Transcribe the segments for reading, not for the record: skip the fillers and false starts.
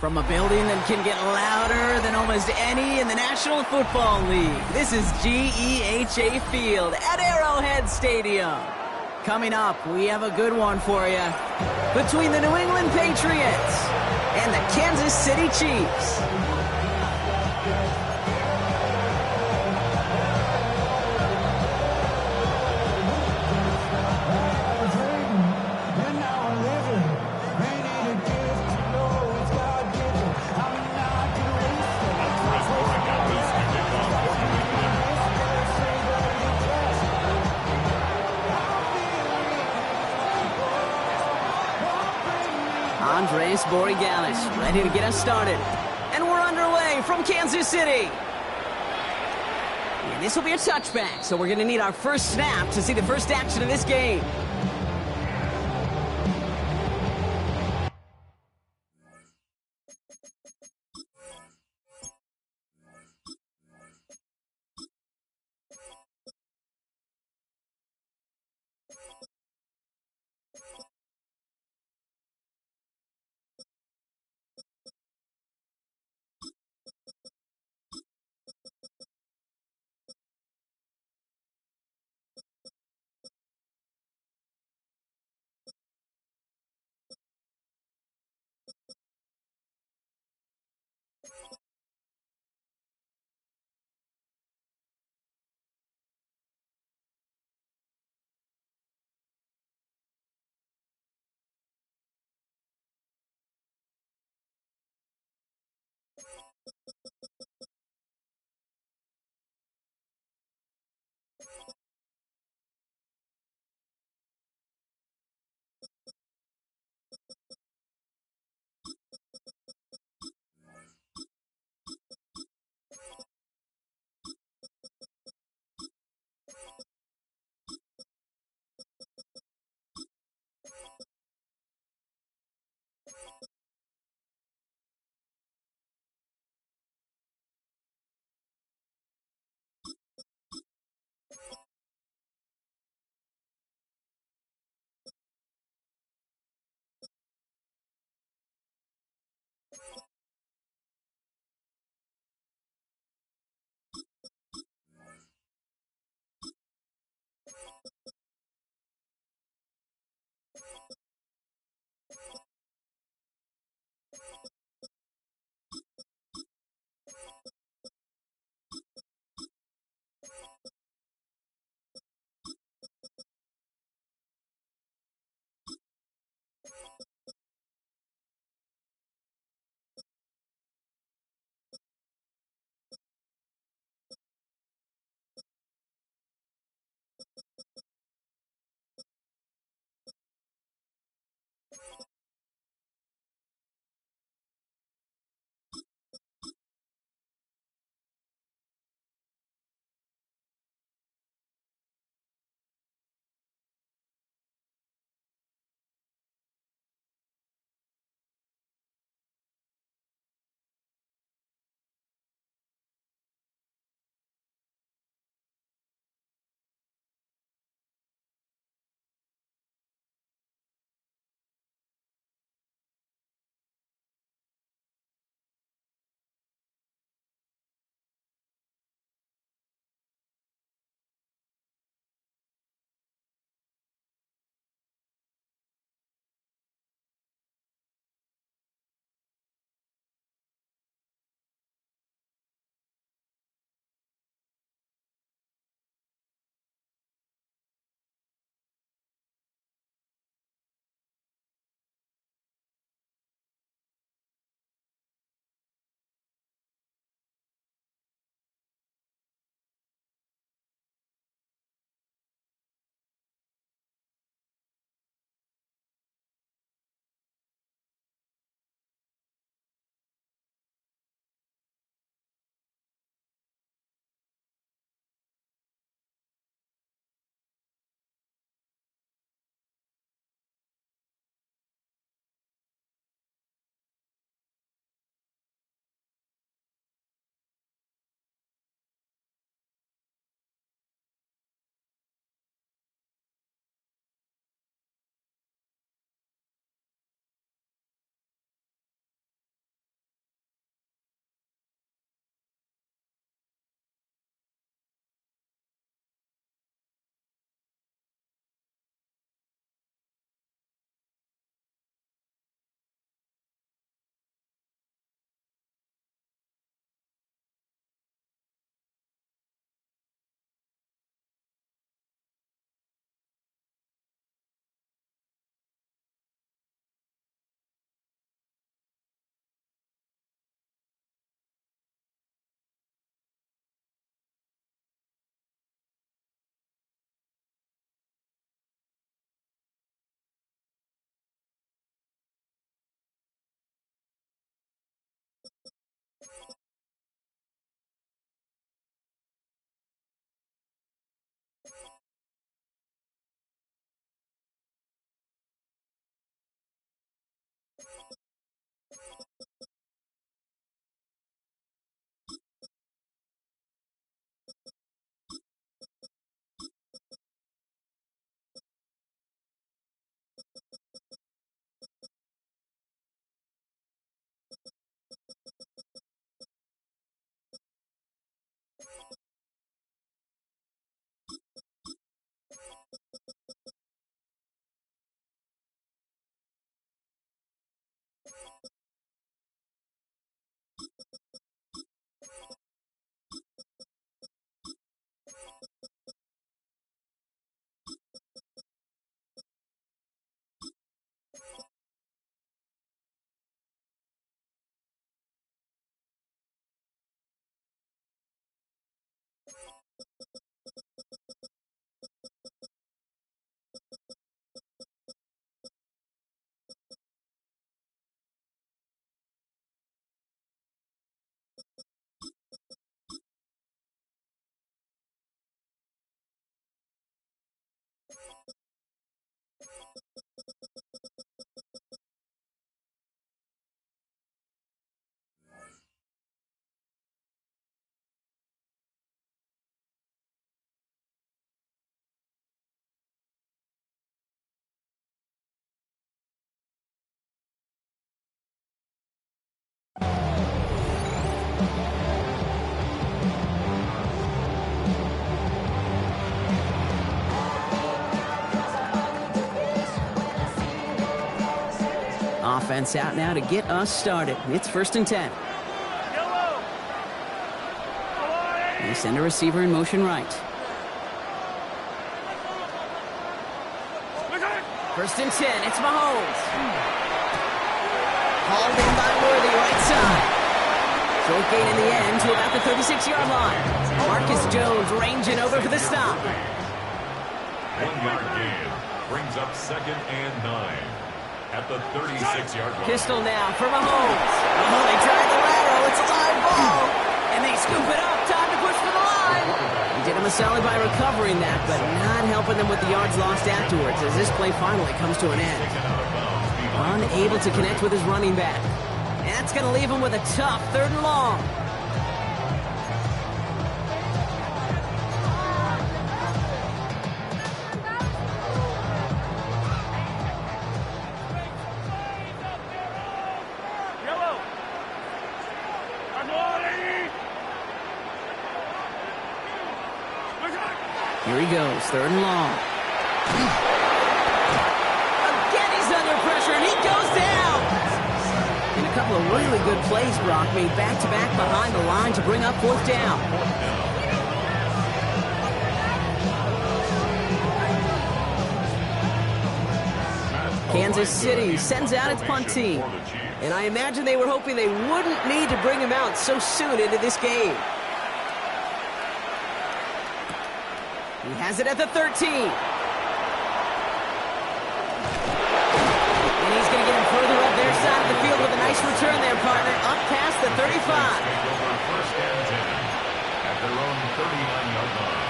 From a building that can get louder than almost any in the National Football League, this is GEHA Field at Arrowhead Stadium. Coming up, we have a good one for you. Between the New England Patriots and the Kansas City Chiefs. Andres Borregalis ready to get us started. And we're underway from Kansas City. And this will be a touchback, so we're going to need our first snap to see the first action of this game. Offense out now to get us started. It's 1st and 10. They send a receiver in motion right. 1st and 10. It's Mahomes. Hauled in by Worthy, right side. Short gain in the end to about the 36-yard line. Marcus Jones ranging over for the stop. 1-yard gain brings up 2nd and 9 at the 36-yard line. Pistol now for Mahomes. Oh, they drive the lateral. It's a live ball. And they scoop it up. Time to push for the line. He did him a solid by recovering that, but not helping them with the yards lost afterwards as this play finally comes to an end. Unable to connect with his running back. And that's going to leave him with a tough 3rd and long. Here he goes, 3rd and long. Again, he's under pressure, and he goes down. And a couple of really good plays, Brock, made back-to-back behind the line to bring up 4th down. Kansas City sends out its punt team. And I imagine they were hoping they wouldn't need to bring him out so soon into this game. He has it at the 13. And he's going to get him further up their side of the field with a nice return there, partner. Up past the 35. 1st and 10 at their own 39-yard line.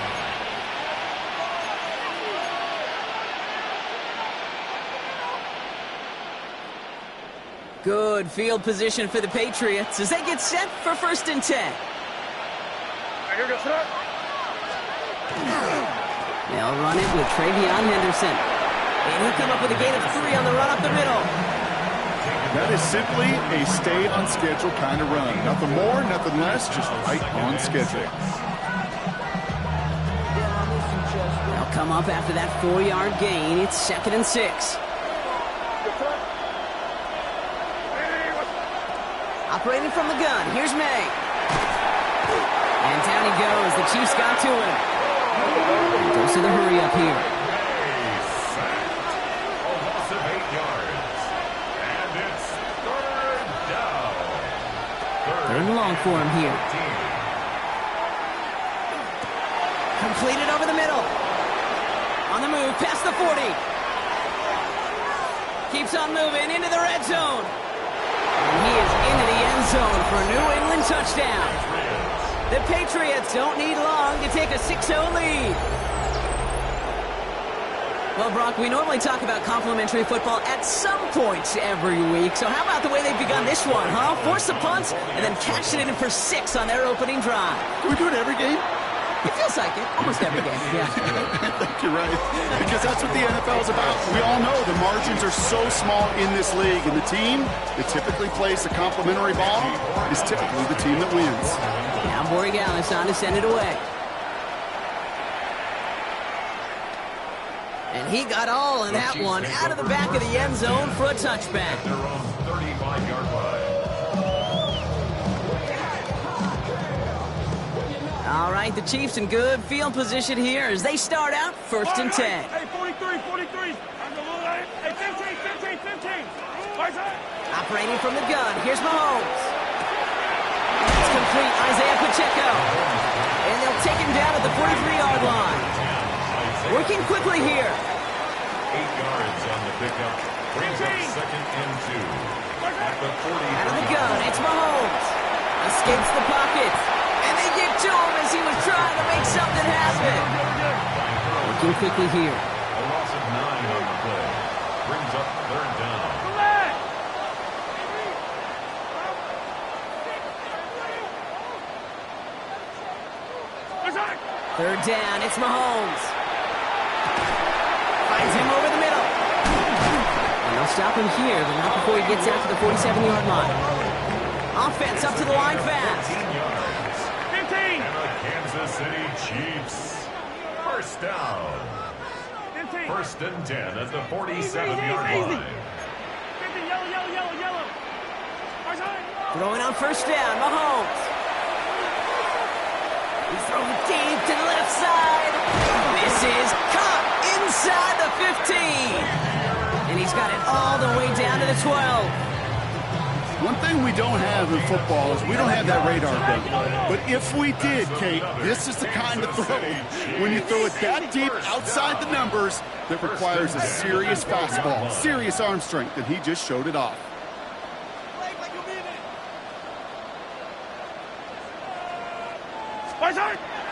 Good field position for the Patriots as they get set for 1st and 10. They'll run it with Travion Henderson. And he'll come up with a gain of 3 on the run up the middle. That is simply a stay-on-schedule kind of run. Nothing more, nothing less, just right on schedule. They'll come up after that 4-yard gain. It's 2nd and 6. Operating from the gun, here's May. And down he goes. The Chiefs got to him. Goes to the hurry up here. Almost 8 yards. And it's 3rd down. 3rd and long for him here. Completed over the middle. On the move, past the 40. Keeps on moving into the red zone. And he is into the end zone for a New England touchdown. The Patriots don't need long to take a 6-0 lead. Well, Brock, we normally talk about complimentary football at some point every week. So how about the way they've begun this one, huh? Force the punts and then cash it in for 6 on their opening drive. Do we do it every game? It feels like it. Almost every game, yeah. I think you're right. Because that's what the NFL is about. We all know the margins are so small in this league. And the team that typically plays the complimentary ball is typically the team that wins. Now Borregales on to send it away. And he got all of that one out of the back of the end zone for a touchback. Their own 35-yard line. All right, the Chiefs in good field position here as they start out 1st and 10. Hey, 43. Hey, 15. Operating from the gun, here's Mahomes. That's complete, Isaiah Pacheco. And they'll take him down at the 43-yard line. Working quickly here. 8 yards on the pickup. Brings up 2nd and 2 at the 40. Out of the gun, it's Mahomes. Escapes the pocket. And they get to him as he was trying to make something happen. Working quickly here. A loss of 9 on the play. Brings up 3rd down. 3rd down, it's Mahomes. Finds him over the middle. And they'll stop him here, but not before he gets out to the 47-yard line. Offense up to the line fast. 15. And the Kansas City Chiefs. 1st down. 1st and 10 at the 47-yard line. Yellow. Throwing on first down, Mahomes. He's throwing deep to the left side. This is caught inside the 15. And he's got it all the way down to the 12. One thing we don't have in football is we don't have that radar gun. But if we did, Kate, this is the kind of throw, when you throw it that deep outside the numbers, that requires a serious fastball, serious arm strength, and he just showed it off.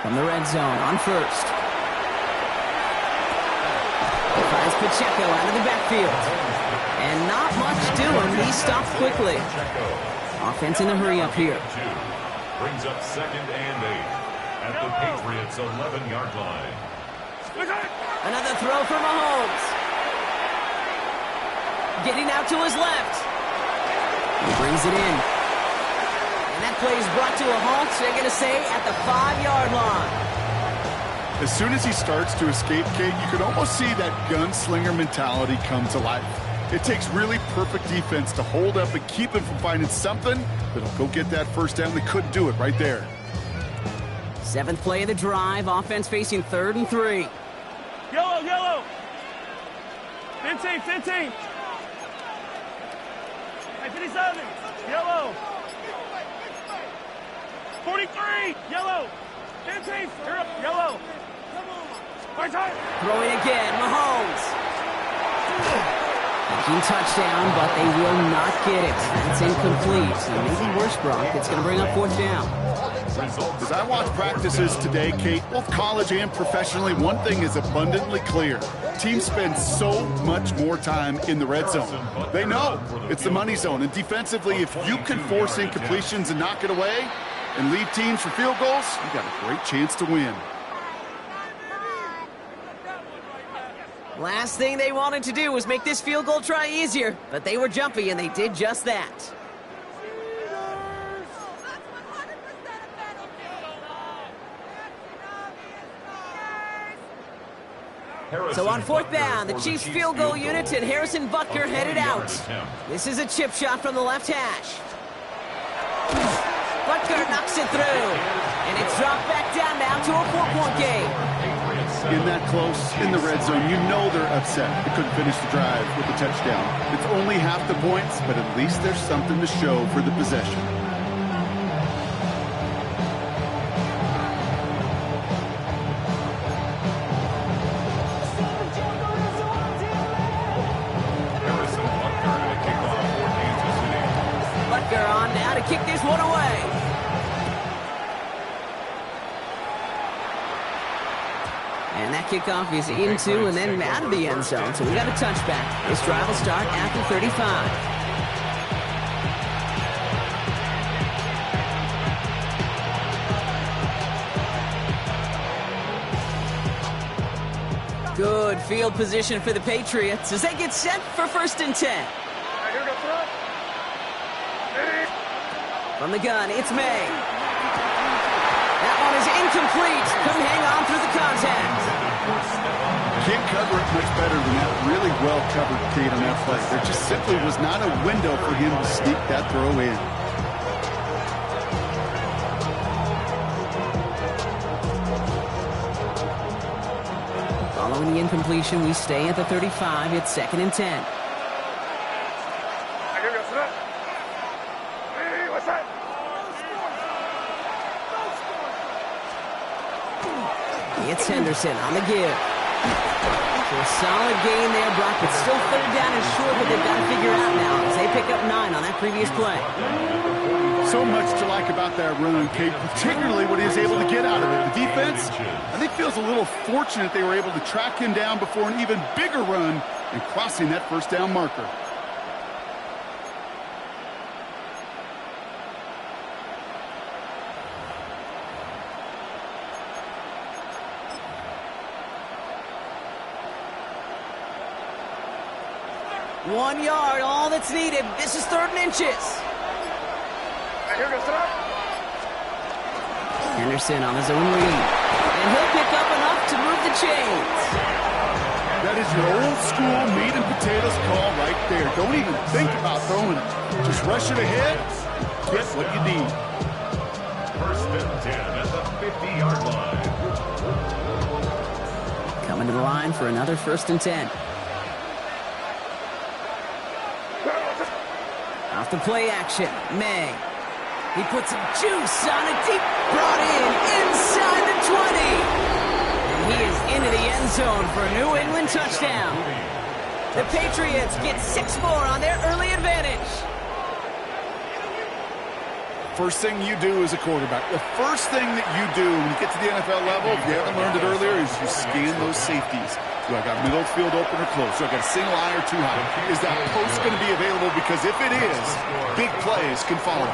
From the red zone on first. Finds Pacheco out of the backfield. And not much doing. He stopped quickly. Offense in a hurry up here. Brings up 2nd and 8 at the Patriots' 11-yard line. Another throw for Mahomes. Getting out to his left. He brings it in. And that play is brought to a halt, so they're going to say at the 5-yard line. As soon as he starts to escape, Kate, you can almost see that gunslinger mentality come to life. It takes really perfect defense to hold up and keep him from finding something that'll go get that first down. They couldn't do it right there. 7th play of the drive. Offense facing 3rd and 3. Yellow. 15. 57. Yellow. 43. Yellow. 15. Yellow. Throwing again. Mahomes. Touchdown, but they will not get it. That's incomplete. So maybe worse, Brock. It's going to bring up 4th down. As I watch practices today, Kate, both college and professionally, one thing is abundantly clear. Teams spend so much more time in the red zone. They know it's the money zone. And defensively, if you can force incompletions and knock it away and leave teams for field goals, you got a great chance to win. Last thing they wanted to do was make this field goal try easier, but they were jumpy, and they did just that. So on 4th down, the Chiefs field goal unit and Harrison Butker headed out. This is a chip shot from the left hash. Butker knocks it through, and it's dropped back down now to a 4-point game. In that close, in the red zone, you know they're upset. They couldn't finish the drive with the touchdown. It's only half the points, but at least there's something to show for the possession. Butker on now to kick this one away. And that kickoff is into and then out of the end zone. So we got a touchback. This drive will start after 35. Good field position for the Patriots as they get set for 1st and 10. From the gun, it's May. That one is incomplete. Couldn't hang on through the contact. Can't cover it much better than that. Really well covered, Kate, on that play. There just simply was not a window for him to sneak that throw in. Following the incompletion, we stay at the 35. It's 2nd and 10. It's Henderson on the give. So a solid gain there, Brock, but still 3rd down and short, but they've got to figure out now as they pick up 9 on that previous play. So much to like about that run, Kate, particularly what he was able to get out of it. The defense, I think, feels a little fortunate they were able to track him down before an even bigger run and crossing that 1st down marker. One yard, all that's needed. This is 3rd and inches. Henderson on his own read. And he'll pick up enough to move the chains. That is your old school meat and potatoes call right there. Don't even think about throwing it. Just rush it ahead, get what you need. First and 10 at the 50-yard line. Coming to the line for another first and 10. Off the play action, May. He puts some juice on it, deep, brought in, inside the 20. And he is into the end zone for a New England touchdown. The Patriots get 6 more on their early advantage. First thing you do as a quarterback, the first thing that you do when you get to the NFL level, if you haven't learned it earlier, is you scan those safeties. Do I got middle field open or close? Do I got a single eye or too high? Is that post going to be available? Because if it is, big plays can follow.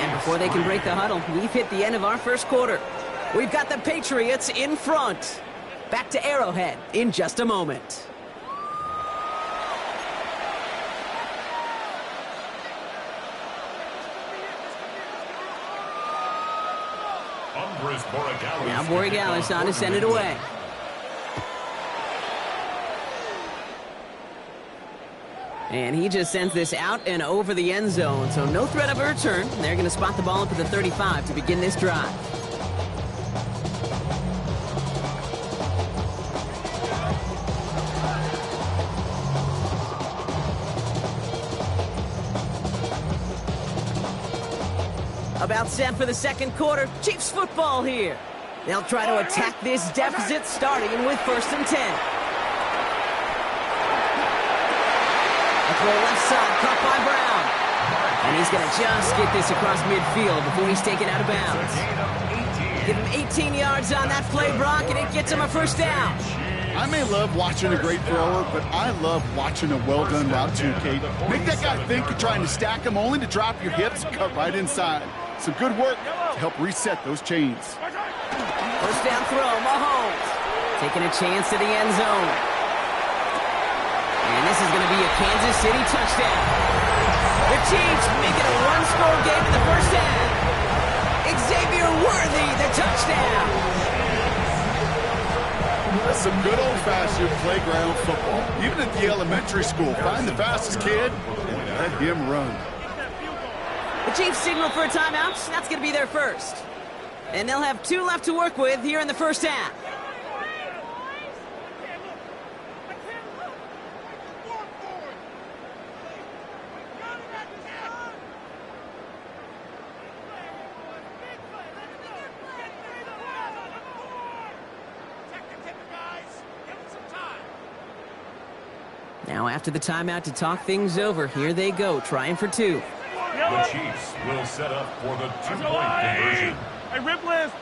And before they can break the huddle, we've hit the end of our first quarter. We've got the Patriots in front. Back to Arrowhead in just a moment. Now Borregales on to send it away. And he just sends this out and over the end zone, so no threat of a return. They're going to spot the ball up at the 35 to begin this drive. About set for the second quarter. Chiefs football here. They'll try to attack this deficit starting with first and 10. A throw left side, caught by Brown. And he's going to just get this across midfield before he's taken out of bounds. Give him 18 yards on that play, Brock, and it gets him a first down. I may love watching a great thrower, but I love watching a well-done route too, Kate. Make that guy think you're trying to stack him only to drop your hips and cut right inside. Some good work to help reset those chains. First down throw, Mahomes. Taking a chance to the end zone. And this is going to be a Kansas City touchdown. The Chiefs make it a one-score game in the first half. Xavier Worthy, the touchdown. That's some good old-fashioned playground football. Even at the elementary school, find the fastest kid and let him run. The Chiefs signal for a timeout. That's going to be their first. And they'll have 2 left to work with here in the first half. Now after the timeout to talk things over, here they go, trying for 2. The Chiefs will set up for the 2-point conversion. Hey, rip list.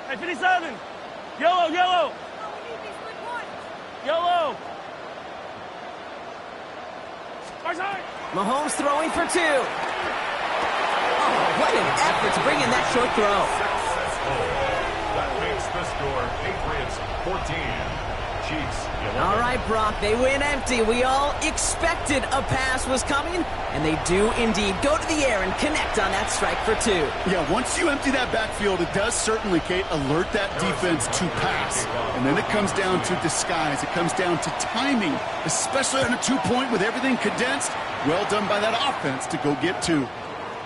Hey, 57. Yellow, yellow. Yellow. Mahomes throwing for 2. Oh, what an effort to bring in that short throw. Successful. That makes the score Patriots 14. Chiefs 11. All right, Brock, they win empty. We all expected a pass was coming, and they do indeed go to the air and connect on that strike for 2. Yeah, once you empty that backfield, it does certainly, Kate, alert that defense to pass. And then it comes down to disguise. It comes down to timing, especially on a 2-point with everything condensed. Well done by that offense to go get 2.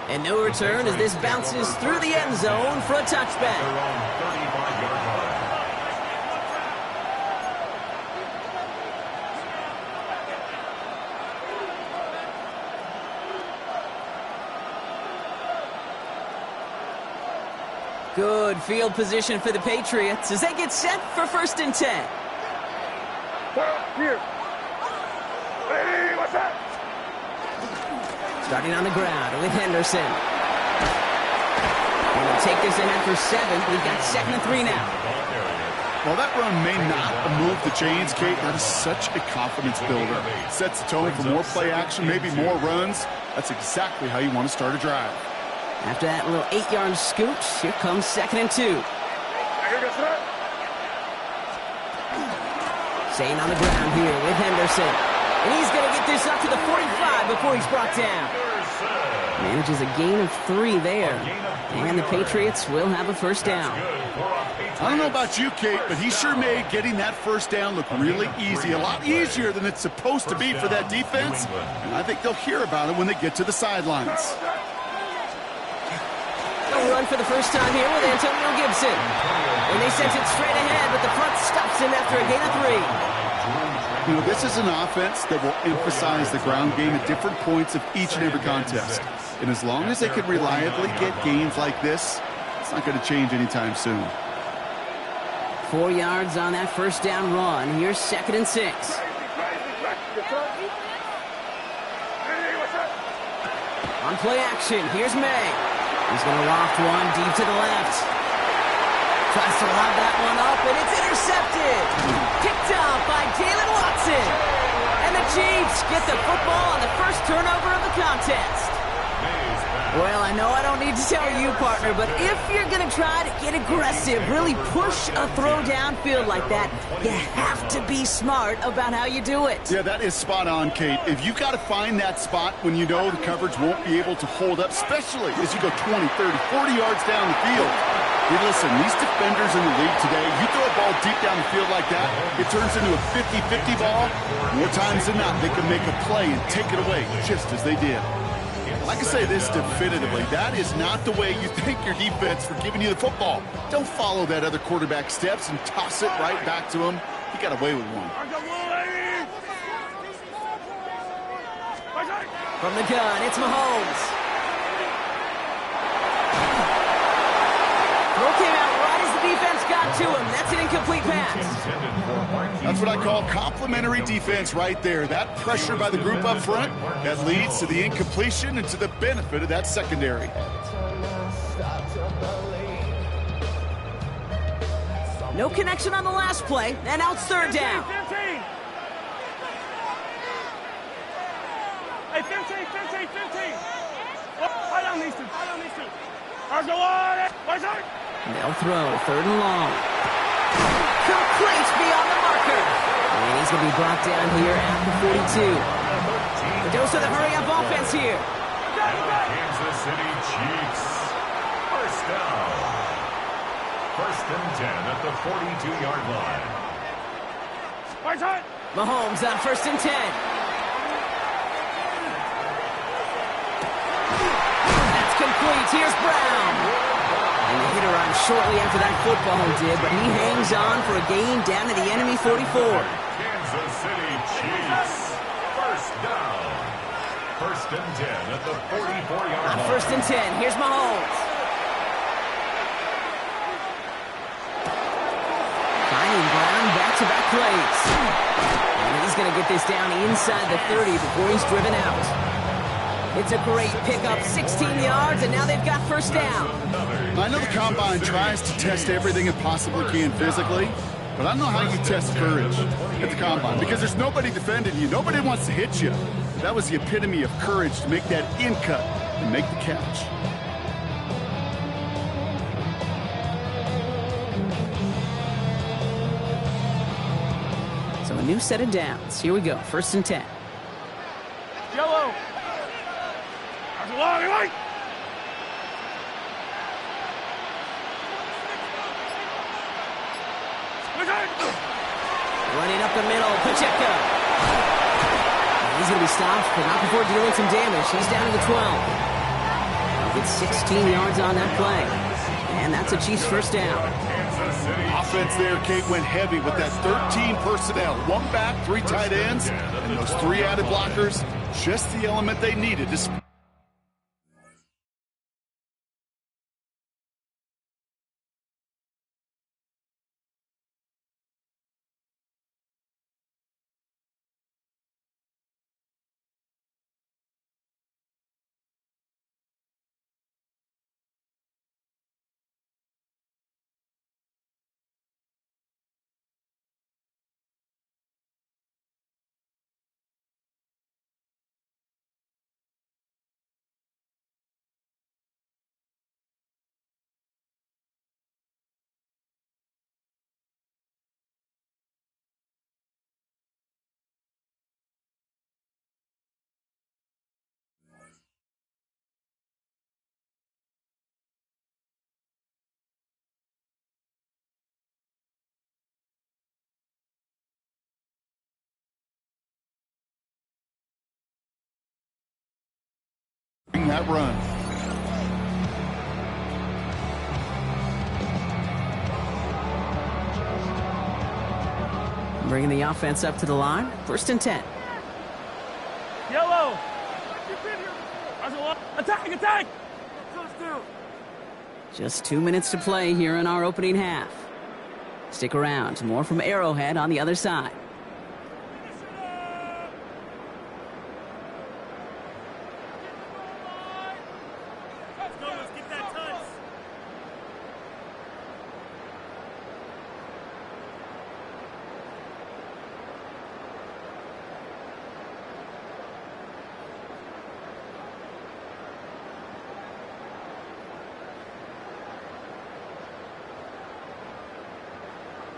And no return as this bounces through the end zone for a touchback. Their own 35-yard line. Good field position for the Patriots as they get set for first and 10. Here. Hey, what's that? Starting on the ground with Henderson. And they'll take this in after 7. We've got 2nd and 3 now. While that run may not move the chains, Kate, that is such a confidence builder. Sets the tone for more play action, maybe more runs. That's exactly how you want to start a drive. After that little 8-yard scooch, here comes 2nd and 2. Staying on the ground here with Henderson. And he's going to get this up to the 45 before he's brought down. Manages a gain of 3 there. And the Patriots will have a first down. I don't know about you, Kate, but he sure made getting that first down look really easy. A lot easier than it's supposed to be for that defense. And I think they'll hear about it when they get to the sidelines. A run for the first time here with Antonio Gibson. And they sent it straight ahead, but the front stops him after a gain of 3. You know, this is an offense that will emphasize the ground game at different points of each and every contest. And as long as they can reliably get gains like this, it's not going to change anytime soon. 4 yards on that first down run. Here's 2nd and 6. On play action, here's May. He's going to loft one deep to the left. Tries to lob that one up, and it's intercepted. Picked up by Jalen Watson. And the Chiefs get the football on the first turnover of the contest. Well, I know I don't need to tell you, partner, but if you're going to try to get aggressive, really push a throw downfield like that, you have to be smart about how you do it. Yeah, that is spot on, Kate. If you got to find that spot when you know the coverage won't be able to hold up, especially as you go 20, 30, 40 yards down the field. Hey, listen, these defenders in the league today, you throw a ball deep down the field like that, it turns into a 50-50 ball. More times than not, they can make a play and take it away, just as they did. I can say this definitively, that is not the way you thank your defense for giving you the football. Don't follow that other quarterback steps and toss it right back to him. He got away with one. From the gun, it's Mahomes. Throw came out right as the defense got to him. That's an incomplete pass. That's what I call complimentary defense right there. That pressure by the group up front, that leads to the incompletion and to the benefit of that secondary. No connection on the last play, and now it's 3rd down. 15. Hey, 15. I don't need to. They'll throw, 3rd and long. Complete beyond the marker. And he's going to be brought down here at the 42. The dose of the hurry-up offense here. Kansas City Chiefs. First down. 1st and 10 at the 42-yard line. Mahomes on 1st and 10. That's complete. Here's Brown. And the hit around shortly after that football did, but he hangs on for a gain down to the enemy 44. Kansas City Chiefs. First down. 1st and 10 at the 44-yard line. On 1st and 10, here's Mahomes. Finding Brown back-to-back plays. And he's going to get this down inside the 30 before he's driven out. It's a great pickup, 16 yards, and now they've got 1st down. I know the Combine tries to test everything it possibly can physically, but I don't know how you test courage at the Combine because there's nobody defending you. Nobody wants to hit you. That was the epitome of courage to make that in cut and make the catch. So a new set of downs. Here we go, 1st and 10. Yellow. Running up the middle, Pacheco. He's going to be stopped, but not before dealing some damage. He's down to the 12. Gets 16 yards on that play. And that's a Chiefs 1st down. Offense there, Kate, went heavy with that 13 personnel. 1 back, 3 tight ends, and those 3 added blockers. Just the element they needed to that run. Bringing the offense up to the line. 1st and 10. Yellow. Attack, attack. Just 2 minutes to play here in our opening half. Stick around. More from Arrowhead on the other side.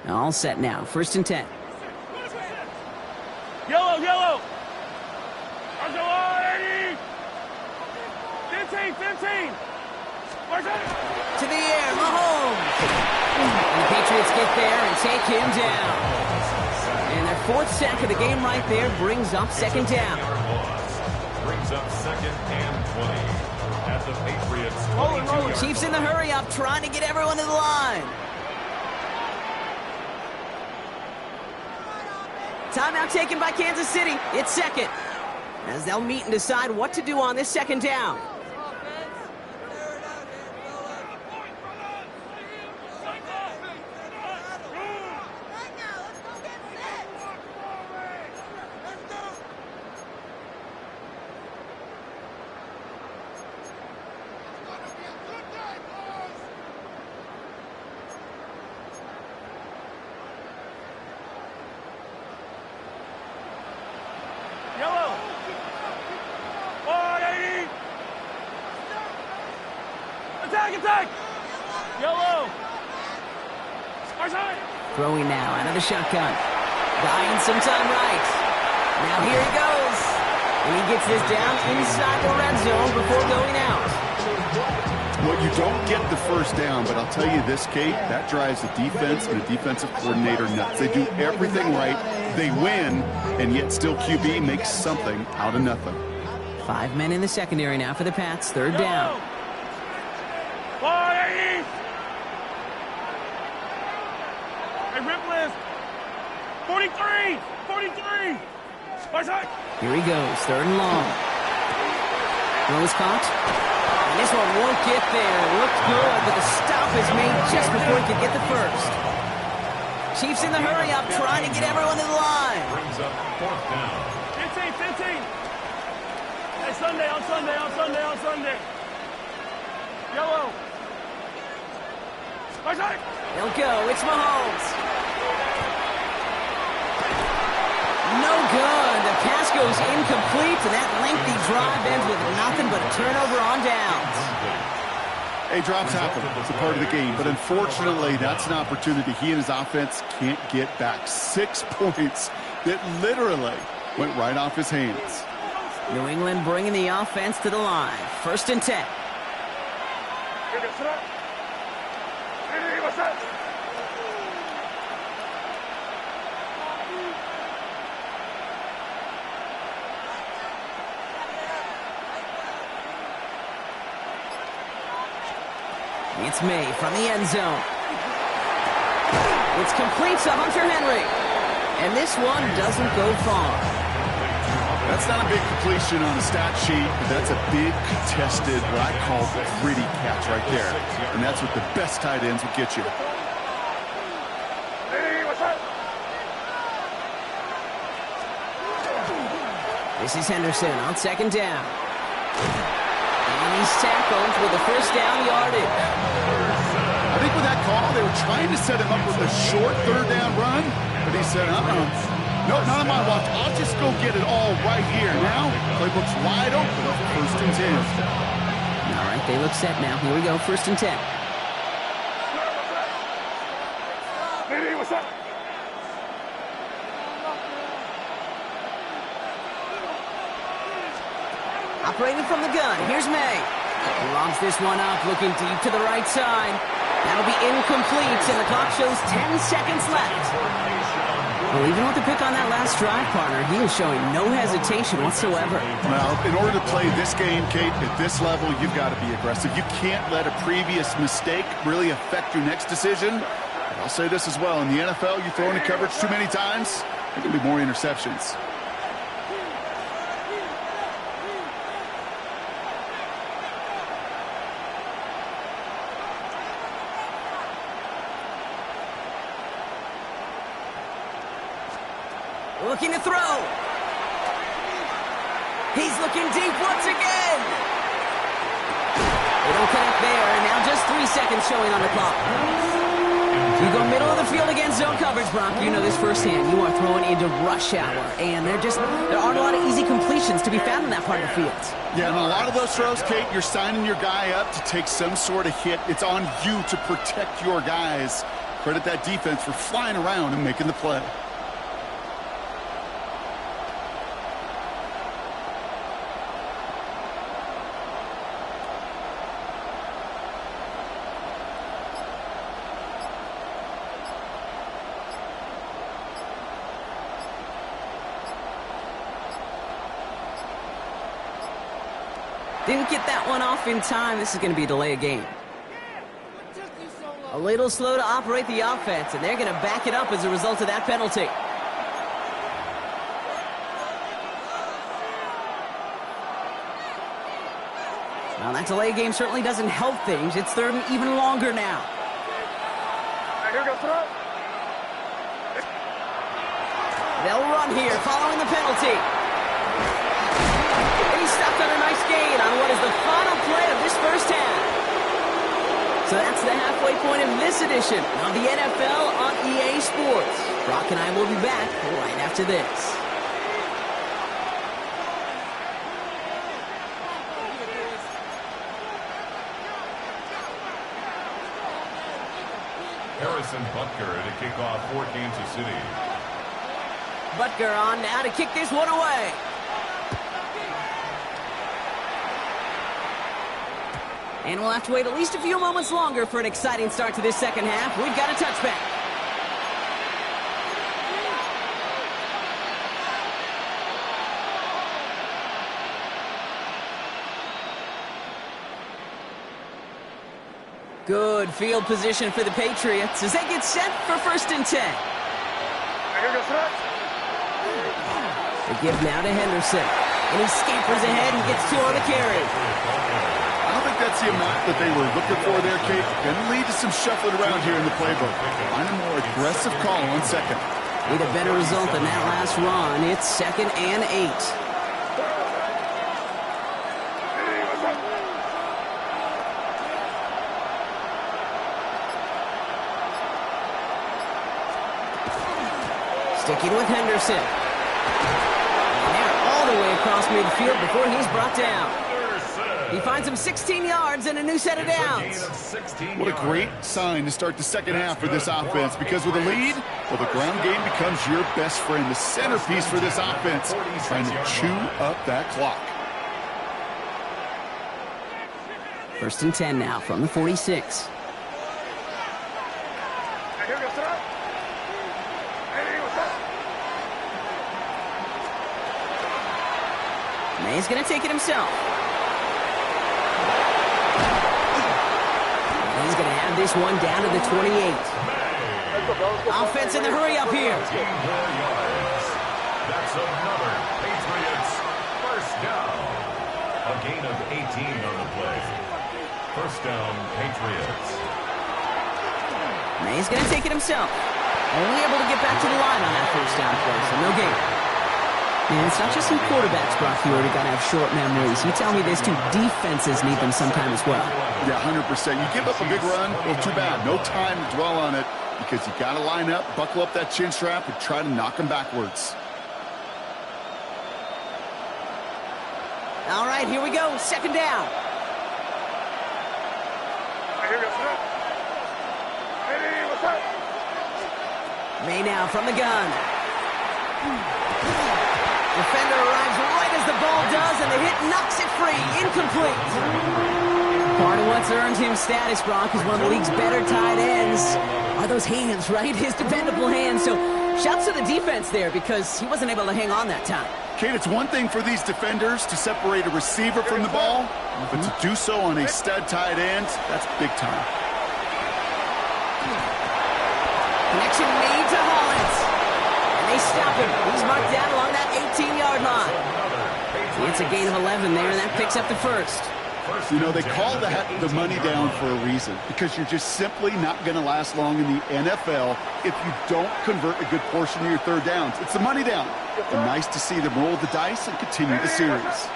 All set now. 1st and 10. Yellow, yellow. 15, 15. To the air, Mahomes. And the Patriots get there and take him down. And their 4th sack of the game right there brings up 2nd down. Brings up 2nd and 20 at the Patriots 22-yard. Chiefs in the hurry up, trying to get everyone to the line. Timeout taken by Kansas City. It's 2nd. As they'll meet and decide what to do on this 2nd down. Yellow. 180. Attack, attack. Yellow. Throwing now out of the shotgun. Buying some time right. Now here he goes. And he gets this down inside the red zone before going out. Well, you don't get the 1st down, but I'll tell you this, Kate, that drives the defense and the defensive coordinator nuts. They do everything right. They win, and yet still QB makes something out of nothing. 5 men in the secondary now for the Pats. 3rd down. 180. Hey, Ripley. 43. 43. Here he goes. 3rd and long. Throw is caught. And this one won't get there. Looked good, but the stop is made just before he could get the 1st. Chiefs in the hurry up, trying to get everyone to the line. Brings up 4th down. 15, 15. Hey, Sunday, on Sunday, on Sunday, on Sunday. Yellow. He'll go. It's Mahomes. No good. The pass goes incomplete, and that lengthy drive ends with nothing but a turnover on downs. Hey, drops happen. It's a part of the game. But unfortunately, that's an opportunity he and his offense can't get back. 6 points that literally went right off his hands. New England bringing the offense to the line. 1st and 10. It's May from the end zone. It's complete to Hunter Henry. And this one doesn't go far. That's not a big completion on the stat sheet, but that's a big contested, what I call gritty catch right there. And that's what the best tight ends will get you. This is Henderson on 2nd down. And he's tackled with a 1st down yardage. I think with that call, they were trying to set him up with a short 3rd down run, but he said, no, not on my watch. I'll just go get it all right here. Now, playbook's wide open for 1st and 10. All right, they look set now. Here we go, 1st and 10. Hey, what's up? Operating from the gun, here's May. He lobs this one up, looking deep to the right side. That'll be incomplete, and the clock shows 10 seconds left. Well, even with the pick on that last drive, partner, he is showing no hesitation whatsoever. Well, in order to play this game, Kate, at this level, you've got to be aggressive. You can't let a previous mistake really affect your next decision. But I'll say this as well. In the NFL, you throw into coverage too many times, there can be more interceptions. Looking to throw. He's looking deep once again. They don't connect there, and now just 3 seconds showing on the clock. You go middle of the field against zone coverage, Brock. You know this firsthand. You are throwing into rush hour, and there aren't a lot of easy completions to be found in that part of the field. Yeah, and a lot of those throws, Kate, you're signing your guy up to take some sort of hit. It's on you to protect your guys. Credit that defense for flying around and making the play. Didn't get that one off in time. This is going to be a delay of game. A little slow to operate the offense, and they're going to back it up as a result of that penalty. Now, that delay game certainly doesn't help things. It's third and even longer now. They'll run here following the penalty. And he's stopped on a nice gain on what is the final play of this first half. So that's the halfway point of this edition of the NFL on EA Sports. Brock and I will be back right after this. Harrison Butker to kick off for Kansas City. Butker on now to kick this one away. And we'll have to wait at least a few moments longer for an exciting start to this second half. We've got a touchback. Good field position for the Patriots as they get set for 1st and 10. They give now to Henderson. And he scampers ahead and gets 2 on the carry. I don't think that's the amount that they were looking for there, Kate. Going to lead to some shuffling around here in the playbook. Find a more aggressive call on second. Need a better result than that last run. It's 2nd and 8. Sticking with Henderson. And they're all the way across midfield before he's brought down. He finds him 16 yards and a new set of downs. What a great sign to start the second half for this offense, because with a lead, well, the ground game becomes your best friend, the centerpiece for this offense, trying to chew up that clock. 1st and 10 now from the 46. May's going to take it himself. He's going to have this one down to the 28. Offense in the hurry up here. That's another Patriots first down. A gain of 18 on the play. First down, Patriots. May's going to take it himself. Only able to get back to the line on that first down play, so no gain. And it's not just some quarterbacks, Brock. You already got to have short memories. You tell me this too, defenses need them sometime as well. Yeah, 100%. You give up a big run, well, too bad. No time to dwell on it, because you got to line up, buckle up that chin strap, and try to knock them backwards. All right, here we go. 2nd down. May now from the gun. Defender arrives right as the ball does, and the hit knocks it free. Incomplete. Part of what's earned him status, Brock, is one of the league's better tight ends are those hands, right? His dependable hands. So Shouts to the defense there because he wasn't able to hang on that time. Kate, it's one thing for these defenders to separate a receiver from the ball, but to do so on a stud tight end, that's big time. Connection made to Hollins. And they stop him. He's marked down along that 18-yard line. It's a gain of 11 there, and that picks up the first. You know, they call that the money down for a reason, because you're just simply not going to last long in the NFL if you don't convert a good portion of your third downs. It's the money down. And nice to see them roll the dice and continue the series.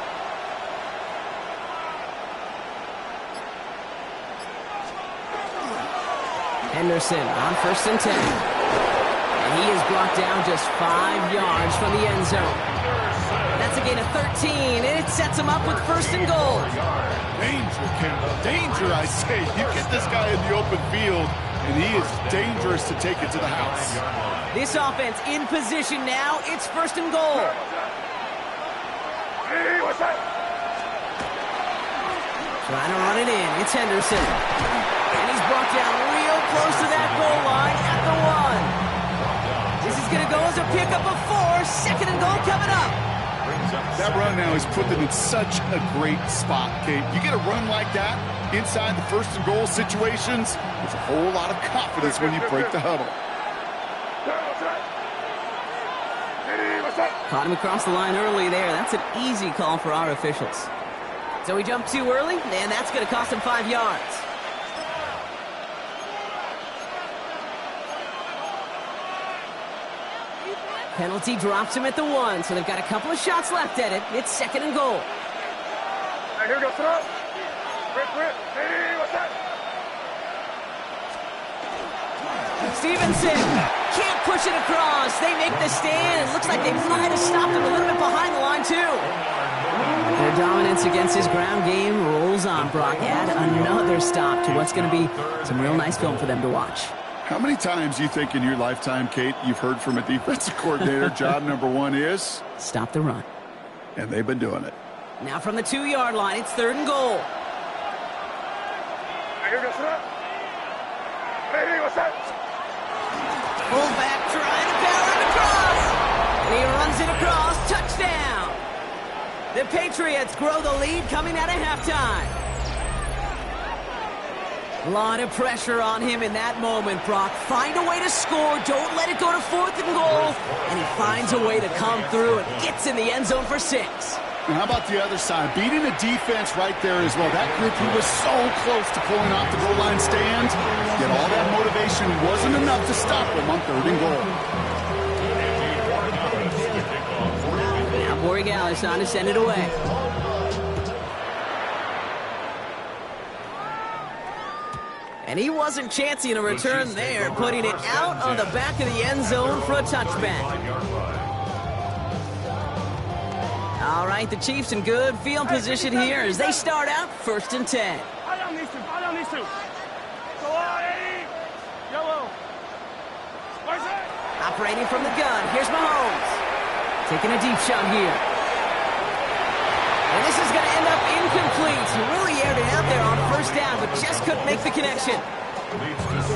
Henderson on 1st and 10. And he is brought down just 5 yards from the end zone. That's a gain of 13, and it sets him up with 1st and goal. Danger, Kendall. Danger, I say. You get this guy in the open field, and he is dangerous to take it to the house. This offense in position now. It's 1st and goal. Hey, what's that? Trying to run it in. It's Henderson. And he's brought down real close to that goal line at the 1. This is going to go as a pickup of 4. 2nd and goal coming up. That run now has put them in such a great spot, Kate. You get a run like that inside the 1st and goal situations, there's a whole lot of confidence when you break the huddle. Caught him across the line early there. That's an easy call for our officials. So he jumped too early, and that's going to cost him 5 yards. Penalty drops him at the 1, so they've got a couple of shots left at it. It's 2nd and goal. Here we go, throw. Rip. Hey, what's that? Stevenson can't push it across. They make the stand. It looks like they might have stopped him a little bit behind the line, too. Their dominance against his ground game rolls on, Brock. Add another stop to what's going to be some real nice film for them to watch. How many times do you think in your lifetime, Kate, you've heard from a defensive coordinator, job number 1 is? Stop the run. And they've been doing it. Now from the 2-yard line, it's 3rd and goal. Here we go, throw. Hey, what's that? Fullback trying to power it across. And he runs it across. Touchdown. The Patriots grow the lead coming out of halftime. A lot of pressure on him in that moment, Brock. Find a way to score. Don't let it go to 4th and goal. And he finds a way to come through and gets in the end zone for 6. And how about the other side? Beating the defense right there as well. That group who was so close to pulling off the goal line stand, yet all that motivation wasn't enough to stop them on 3rd and goal. Now Borregales on to send it away. And he wasn't chancing a return there, putting it out on the back of the end zone for a touchback. All right, the Chiefs in good field position here as they start out 1st and 10. Fire on these two. Go on, Eddie. Yellow. Where's it? Operating from the gun, here's Mahomes. Taking a deep shot here. And this is going to end up incomplete. He really aired it out there on 1st down, but just couldn't make the connection.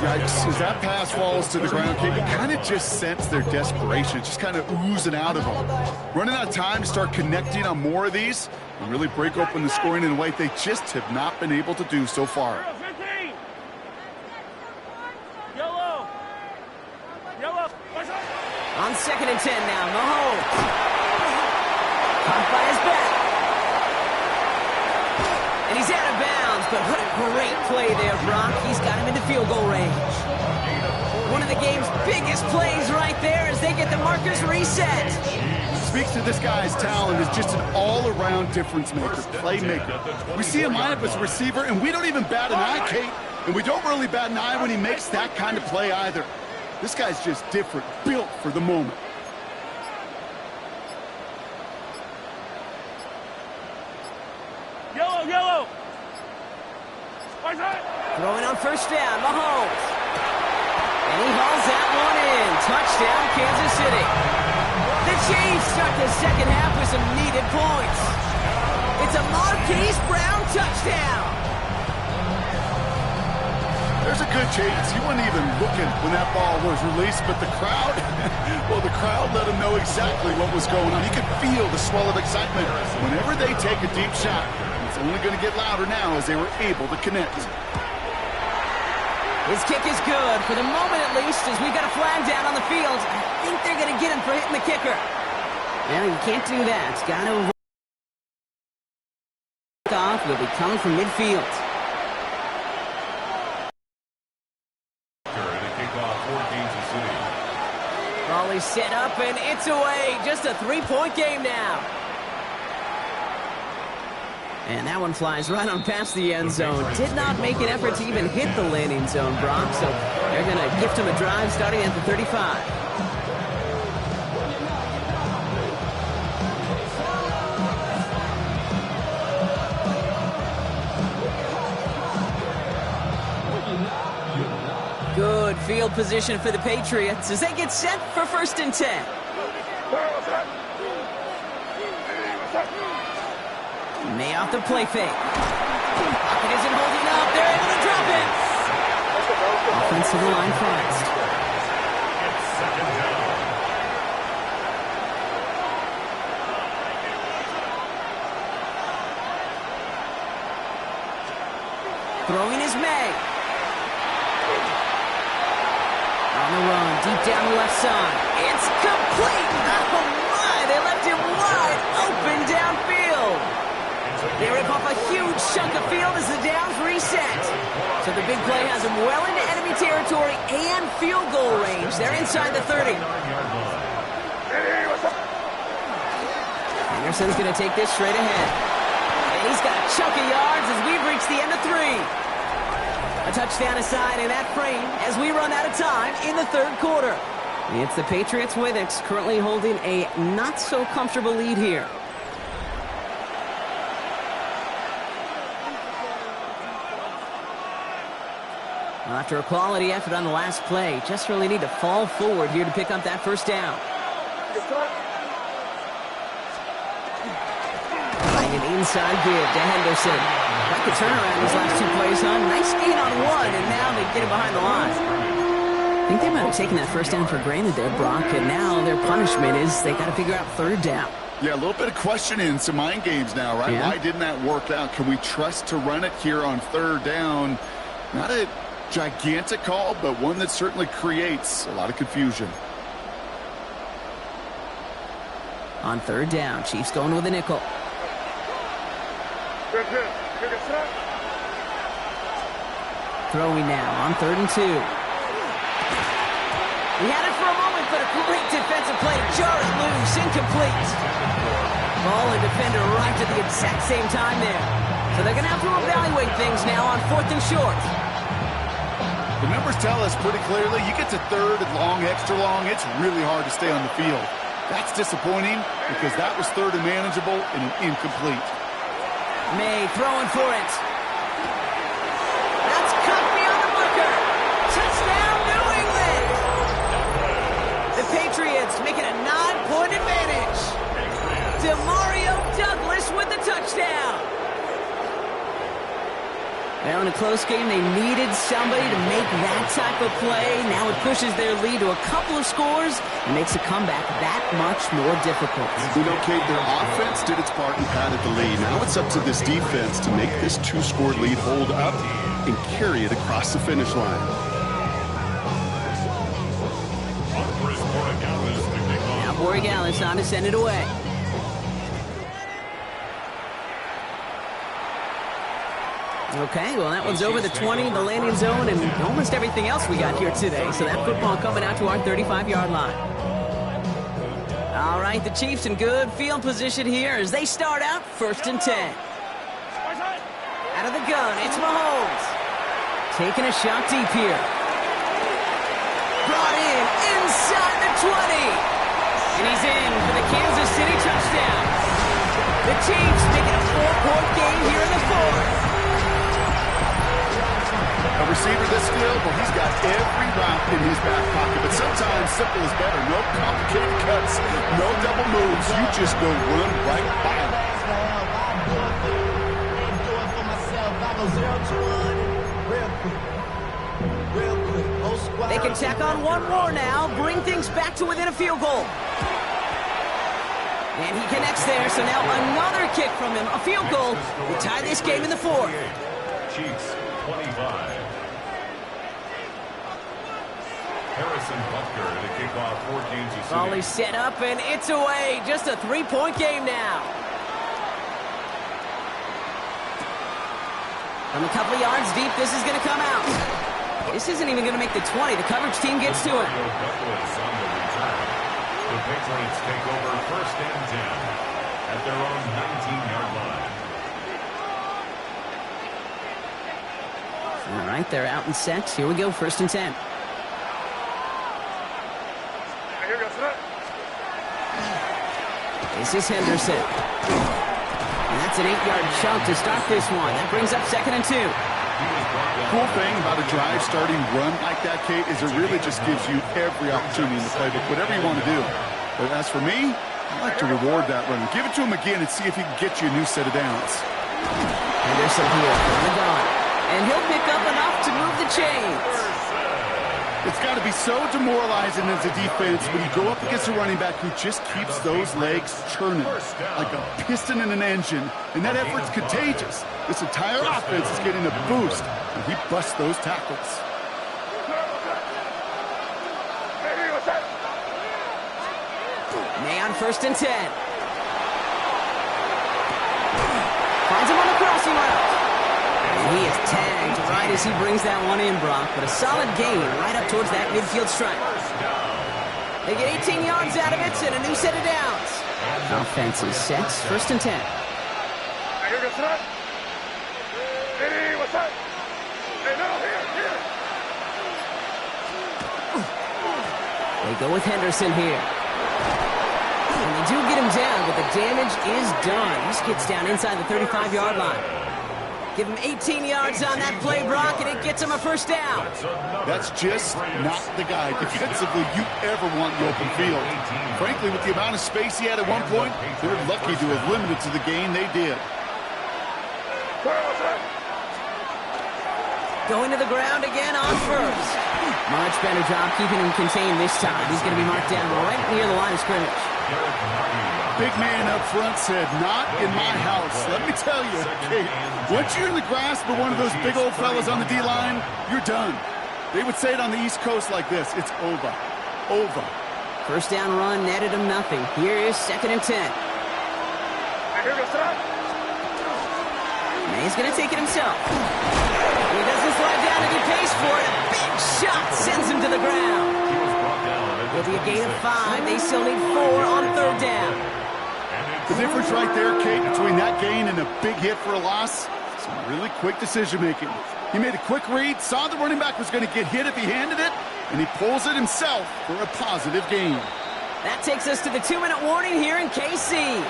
Yikes. As that pass falls to the ground, Kate, you kind of just sense their desperation. It's just kind of oozing out of them. Running out of time to start connecting on more of these and really break open the scoring in a way they just have not been able to do so far. 15. Yellow. Where's it? On 2nd and 10 now, Mahomes. Caught by his back. And he's out of bounds, but what a great play there, Brock. He's got him into field goal range. One of the game's biggest plays right there as they get the markers reset. Speaks to this guy's talent as just an all-around difference maker, playmaker. We see him line up as a receiver, and we don't even bat an eye, Kate. And we don't really bat an eye when he makes that kind of play either. This guy's just different, built for the moment. Yellow. Where's that? Throwing on 1st down, Mahomes. And he hauls that one in. Touchdown, Kansas City. The Chiefs start the 2nd half with some needed points. It's a Marquise Brown touchdown. there's a good chance he wasn't even looking when that ball was released, but the crowd, well, the crowd let him know exactly what was going on. You could feel the swell of excitement. Whenever they take a deep shot, it's only going to get louder now as they were able to connect. His kick is good, for the moment at least, as we've got a flag down on the field. I think they're going to get him for hitting the kicker. Well, you can't do that. It's got to avoid off. Will be coming from midfield. Ball is set up, and it's away. Just a three-point game now. And that one flies right on past the end zone. Did not make an effort to even hit the landing zone, Brock. So they're going to gift him a drive starting at the 35. Good field position for the Patriots as they get set for 1st and 10. May off the play fake. Pocket isn't holding up. They're able to drop it. Offense to the line fast. It's 2nd down. Throwing is May. On the run, deep down the left side. It's complete. Oh, my. They left him wide open downfield. They rip off a huge chunk of field as the downs reset. So the big play has them well into enemy territory and field goal range. They're inside the 30. Anderson's going to take this straight ahead. And he's got a chunk of yards as we've reached the end of 3. A touchdown aside in that frame as we run out of time in the 3rd quarter. It's the Patriots way that's currently holding a not-so-comfortable lead here. Well, after a quality effort on the last play, just really need to fall forward here to pick up that 1st down. An inside give to Henderson. Got the turnaround these last 2 plays, huh? Nice gain on 1, and now they get it behind the line. I think they might have taken that 1st down for granted there, Brock, and now their punishment is they got to figure out 3rd down. Yeah, a little bit of questioning, some mind games now, right? Yeah. Why didn't that work out? Can we trust to run it here on 3rd down? Not a gigantic call, but one that certainly creates a lot of confusion. On 3rd down, Chiefs going with a nickel. Throwing now on 3rd and 2. He had it for a moment, but a great defensive play. Jar it loose, incomplete. Ball and defender right at the exact same time there. So they're going to have to evaluate things now on 4th and short. The numbers tell us pretty clearly, you get to 3rd and long, extra long, it's really hard to stay on the field. That's disappointing because that was 3rd and manageable and an incomplete. May throwing for it. That's cut beyond the marker. Touchdown, New England. The Patriots making a 9-point advantage. Demario Douglas with the touchdown. Well, in a close game, they needed somebody to make that type of play. Now it pushes their lead to a couple of scores and makes a comeback that much more difficult. You know, Kate, their offense did its part and padded the lead. Now it's up to this defense to make this 2-score lead hold up and carry it across the finish line. Now Borregales on to send it away. Okay, well, that one's over the 20, the landing zone, and almost everything else we got here today. So that football coming out to our 35-yard line. All right, the Chiefs in good field position here as they start out 1st and 10. Out of the gun, it's Mahomes. Taking a shot deep here. Brought in inside the 20. And he's in for the Kansas City touchdown. The Chiefs making a 4-point game here in the 4th. A receiver this skilled, well, he's got every route in his back pocket, but sometimes simple is better. No complicated cuts, no double moves. You just go run right by him. They tack on one more now, bring things back to within a field goal. And he connects there, so now another kick from him, a field goal. We tie this game in the fourth. Chiefs 25. Harrison Butker to kick off for Kansas City. Volley set up, and it's away. Just a three-point game now. From a couple of yards deep, this is going to come out. This isn't even going to make the 20. The coverage team gets to it. The Patriots take over first and 10 at their own 19-yard line. All right, they're out and set. Here we go, first and 10. This is Henderson. And that's an 8-yard chunk to start this one. That brings up second and 2. Cool thing about a drive starting run like that, Kate, is it really just gives you every opportunity in the playbook, whatever you want to do. But as for me, I like to reward that run. Give it to him again and see if he can get you a new set of downs. Henderson here from the gun. And he'll pick up enough to move the chains. It's got to be so demoralizing as a defense when you go up against a running back who just keeps those legs churning like a piston in an engine, and that effort's contagious. This entire offense is getting a boost, and he busts those tackles. May on first and 10. Finds him on the crossing route. And he is tagged right as he brings that one in, Brock. But a solid gain right up towards that midfield stripe. They get 18 yards out of it and a new set of downs. Offense is set, first and 10. They go with Henderson here. And they do get him down, but the damage is done. He just gets down inside the 35-yard line. Give him 18 yards on that play, Brock, and it gets him a first down. That's just not the guy defensively you ever want in the open field. Frankly, with the amount of space he had at one point, they're lucky to have limited to the gain they did. Going to the ground again on first. Much better job keeping him contained this time. He's going to be marked down right near the line of scrimmage. Big man up front said, "Not in my house." Let me tell you, Kate, once you're in the grasp of one of those big old fellas on the D-line, you're done. They would say it on the East Coast like this: it's over. Over. First down run netted him nothing. Here is second and 10. May's going to take it himself. He doesn't slide down and he pays for it. A big shot sends him to the ground. It'll be a gain of 5. They still need 4 on third down. The difference right there, Kate, between that gain and a big hit for a loss, some really quick decision-making. He made a quick read, saw the running back was going to get hit if he handed it, and he pulls it himself for a positive gain. That takes us to the 2-minute warning here in KC.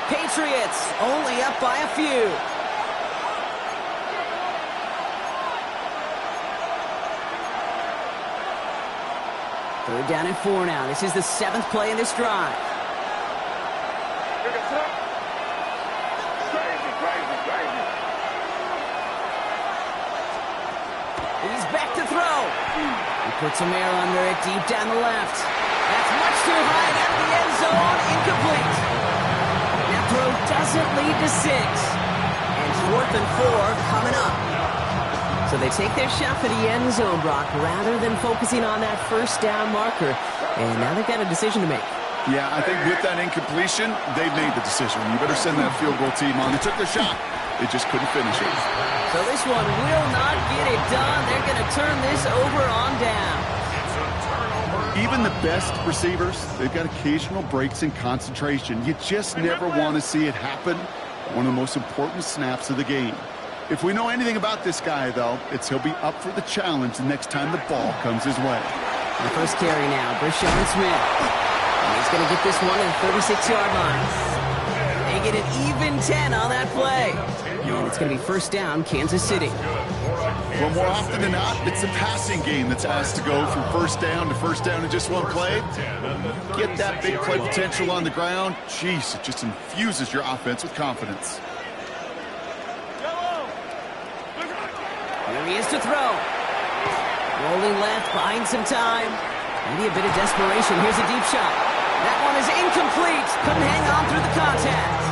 Patriots only up by a few. Third down and 4 now. This is the 7th play in this drive. He's back to throw. He puts some air under it deep down the left. That's much too high and out of the end zone. Incomplete. That throw doesn't lead to 6. And 4th and 4 coming up. So they take their shot for the end zone, Brock, rather than focusing on that first down marker. And now they've got a decision to make. Yeah, I think with that incompletion, they've made the decision. You better send that field goal team on. They took their shot. They just couldn't finish it. So this one will not get it done. They're going to turn this over on down. Even the best receivers, they've got occasional breaks in concentration. You just never want to see it happen. One of the most important snaps of the game. If we know anything about this guy, though, it's he'll be up for the challenge the next time the ball comes his way. The first carry now, Brashon Smith. And he's going to get this one at the 36-yard line. They get an even 10 on that play. And it's going to be first down, Kansas City. Well, more often than not, it's the passing game that's asked to go from first down to first down in just one play. Get that big play potential on the ground. Jeez, it just infuses your offense with confidence. Here he is to throw. Rolling left, buying some time. Maybe a bit of desperation. Here's a deep shot. That one is incomplete. Couldn't hang on through the contact.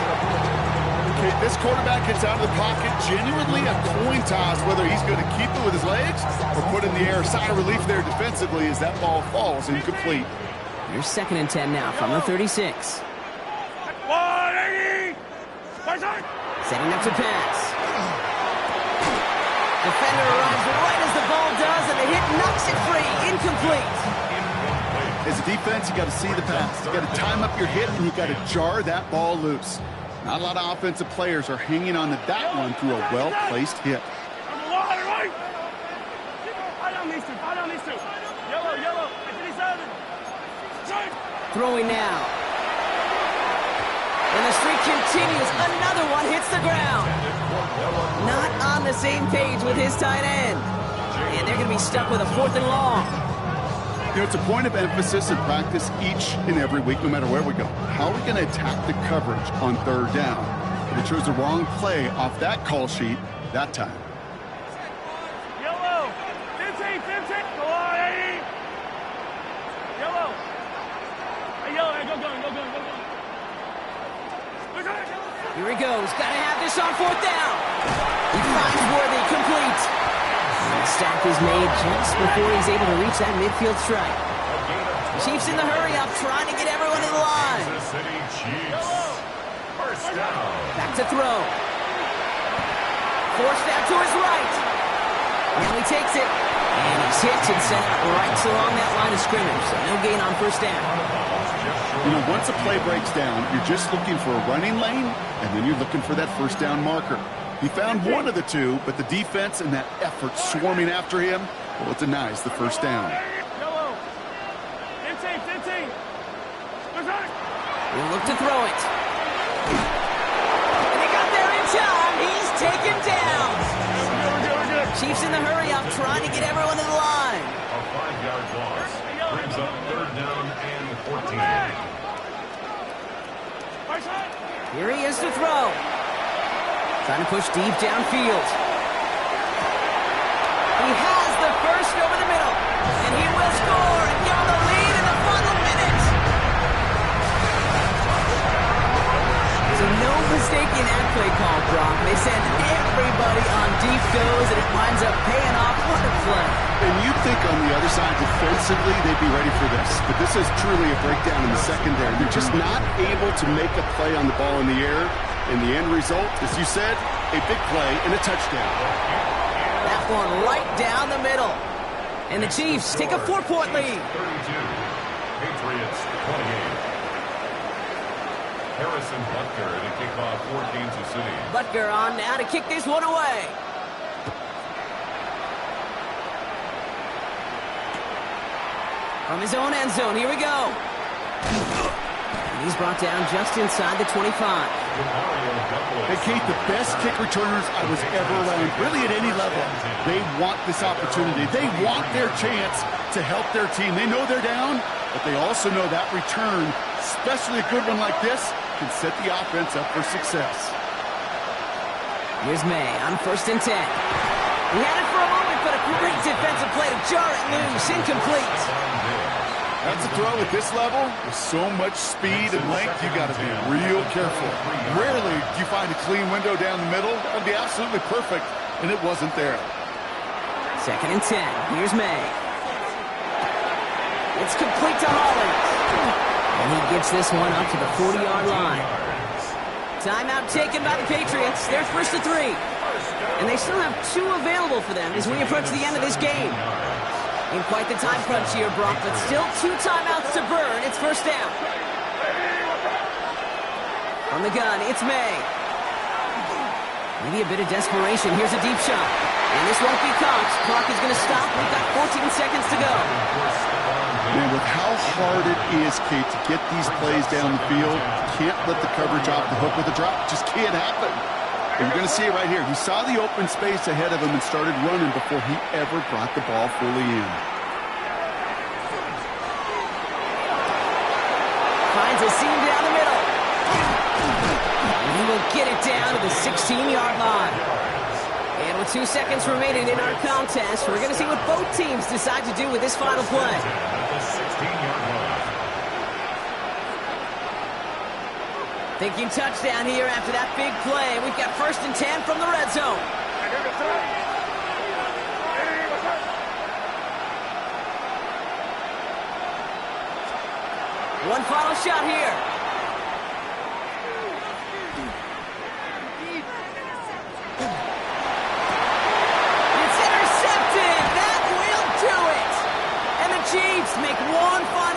Okay, this quarterback gets out of the pocket. Genuinely a coin toss whether he's going to keep it with his legs or put in the air. Sigh of relief there defensively as that ball falls incomplete. Here's 2nd and 10 now from the 36. 180! Setting up to pass. Defender arrives right as the ball does, and the hit knocks it free. Incomplete. As a defense, you got to see the pass. You got to time up your hit, and you got to jar that ball loose. Not a lot of offensive players are hanging on to that one through a well-placed hit. Throwing now. And the streak continues. Another one hits the ground. Not on the same page with his tight end. And they're going to be stuck with a 4th and long. You know, it's a point of emphasis in practice each and every week, no matter where we go. How are we going to attack the coverage on 3rd down? But it chose the wrong play off that call sheet that time. Yellow! 15! Go on, 80! Yellow! Hey, yellow, hey, go gun. Here he goes. Got to have this on 4th down. He finds Worthy, complete. The stop is made just before he's able to reach that midfield strike. Chiefs in the hurry-up, trying to get everyone to the line. Kansas City Chiefs. First down. Back to throw. Forced out to his right. Now he takes it. And he's hit and set out right along that line of scrimmage. So no gain on 1st down. You know, once a play breaks down, you're just looking for a running lane, and then you're looking for that 1st down marker. He found one of the two, but the defense and that effort swarming after him, well, it denies the 1st down. Yellow! 15! He'll look to throw it. And he got there in time. He's taken down. Chiefs in the hurry-up, trying to get everyone to the line. A 5-yard loss brings up 3rd down and 14. Here he is to throw. Trying to push deep downfield. He has the first over the middle. And he will score and give him the lead in the final minute. So no mistaking that play call, Brock. They send everybody on deep goes, and it winds up paying off. What a play. And you think on the other side defensively they'd be ready for this. But this is truly a breakdown in the secondary. They're just not able to make a play on the ball in the air. And the end result, as you said, a big play and a touchdown. That one right down the middle. And the Chiefs take a 4-point lead. 32. Patriots 28. Harrison Butker to kick off for Kansas City. Butker on now to kick this one away. From his own end zone, here we go. And he's brought down just inside the 25. Hey, Kate, the best kick returners I was ever around, really at any level. They want this opportunity. They want their chance to help their team. They know they're down, but they also know that return, especially a good one like this, can set the offense up for success. Here's May on 1st and 10. He had it for a moment, but a great defensive play to jar it loose. Incomplete. That's a throw at this level. With so much speed and length, you got to be real careful. Rarely do you find a clean window down the middle. That would be absolutely perfect, and it wasn't there. 2nd and 10. Here's May. It's complete to Hollins. And he gets this one up to the 40-yard line. Timeout taken by the Patriots. They're 1st and 3. And they still have 2 available for them as we approach the end of this game. In quite the time crunch here, Brock, but still 2 timeouts to burn. It's 1st down. On the gun, it's May. Maybe a bit of desperation. Here's a deep shot. And this won't be caught. Clock is going to stop. We've got 14 seconds to go. Man, with how hard it is, Kate, to get these plays down the field, can't let the coverage off the hook with a drop. It just can't happen. And you're going to see it right here. He saw the open space ahead of him and started running before he ever brought the ball fully in. Finds a seam down the middle. And he will get it down to the 16-yard line. And with 2 seconds remaining in our contest, we're going to see what both teams decide to do with this final play. At the 16-yard line. Thinking touchdown here after that big play. We've got 1st and 10 from the red zone. One final shot here. It's intercepted. That will do it. And the Chiefs make one final